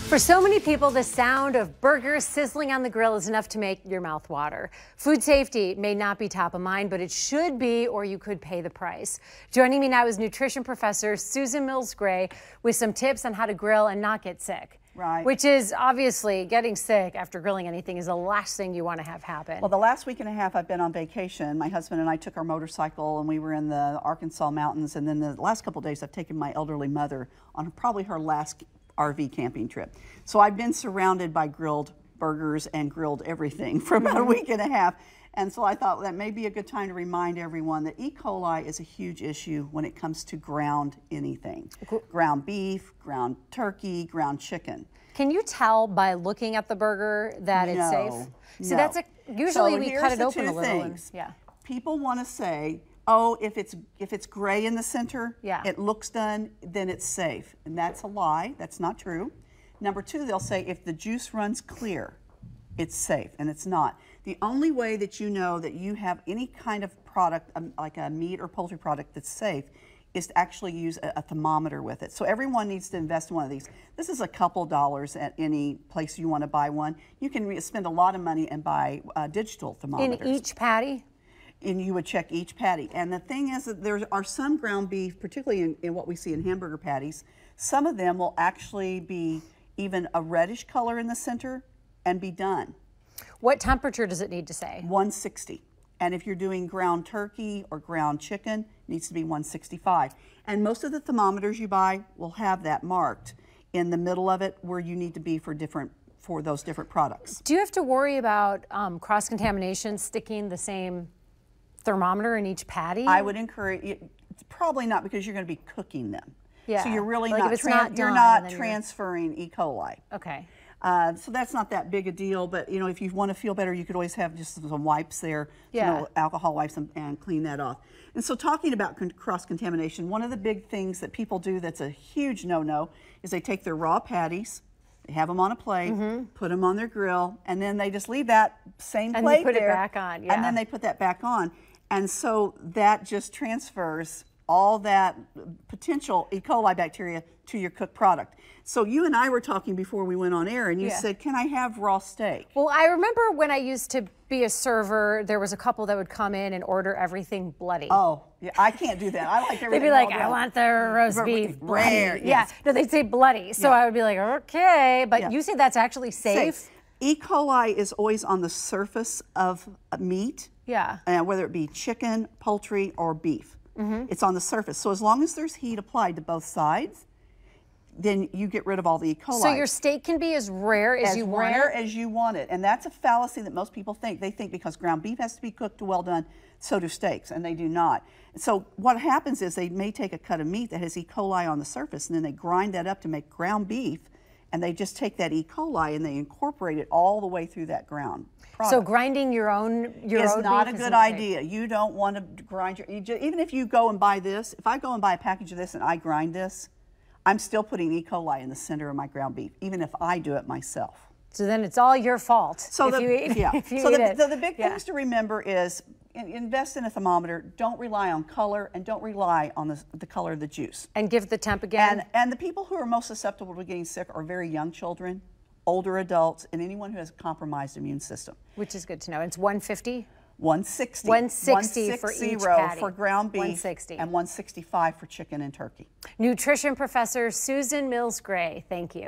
For so many people, the sound of burgers sizzling on the grill is enough to make your mouth water. Food safety may not be top of mind, but it should be, or you could pay the price. Joining me now is nutrition professor Susan Mills-Gray with some tips on how to grill and not get sick. Right. Which is obviously getting sick after grilling anything is the last thing you want to have happen. Well, the last week and a half I've been on vacation. My husband and I took our motorcycle and we were in the Arkansas mountains, and then the last couple of days I've taken my elderly mother on probably her last RV camping trip. So I've been surrounded by grilled burgers and grilled everything for about a week and a half. And so I thought that may be a good time to remind everyone that E. coli is a huge issue when it comes to ground anything. Ground beef, ground turkey, ground chicken. Can you tell by looking at the burger that it's safe? So that's usually we cut it open a little. And, yeah. People want to say, oh, if it's gray in the center, it looks done, then it's safe. And that's a lie. That's not true. Number two, they'll say if the juice runs clear, it's safe, and it's not. The only way that you know that you have any kind of product, like a meat or poultry product that's safe, is to actually use a thermometer with it. So everyone needs to invest in one of these. This is a couple dollars at any place you want to buy one. You can spend a lot of money and buy digital thermometers. In each patty? And you would check each patty. And the thing is that there are some ground beef, particularly in what we see in hamburger patties, some of them will actually be even a reddish color in the center and be done. What temperature does it need to say? 160. And if you're doing ground turkey or ground chicken, it needs to be 165. And most of the thermometers you buy will have that marked in the middle of it where you need to be for those different products. Do you have to worry about cross-contamination, sticking the same thermometer in each patty? I would encourage it, probably not, because you're going to be cooking them. Yeah. So you're really like you're not transferring E. coli. Okay. So that's not that big a deal, but you know, if you want to feel better, you could always have just some wipes there, you know, alcohol wipes, and clean that off. And so talking about cross-contamination, one of the big things that people do that's a huge no-no is they take their raw patties, they have them on a plate, put them on their grill, and then they just leave that same plate there. And put it back on, And then they put that back on. And so that just transfers all that potential E. coli bacteria to your cooked product. So you and I were talking before we went on air, and you said, can I have raw steak? Well, I remember when I used to be a server, there was a couple that would come in and order everything bloody. Oh, yeah, I can't do that. I like everything. They'd be like, I want the roast beef rare. Bloody. Yeah, no, they'd say bloody. So I would be like, okay, but you say that's actually safe? E. coli is always on the surface of meat. Yeah. Whether it be chicken, poultry, or beef. It's on the surface. So as long as there's heat applied to both sides, then you get rid of all the E. coli. So your steak can be as rare as you want it? As rare as you want it. And that's a fallacy that most people think. They think because ground beef has to be cooked well done, so do steaks, and they do not. So what happens is they may take a cut of meat that has E. coli on the surface, and then they grind that up to make ground beef, and they just take that E. coli and they incorporate it all the way through that ground product. So grinding your own is not a good idea. You don't want to grind even if you go and buy this, if I go and buy a package of this and I grind this, I'm still putting E. coli in the center of my ground beef, even if I do it myself. So then it's all your fault. So the big Yeah. things to remember is invest in a thermometer. Don't rely on color, and don't rely on the color of the juice. And give the temp again. And the people who are most susceptible to getting sick are very young children, older adults, and anyone who has a compromised immune system. Which is good to know. It's 150? 160. 160 for each patty. For ground beef. 160. And 165 for chicken and turkey. Nutrition professor Susan Mills-Gray, thank you.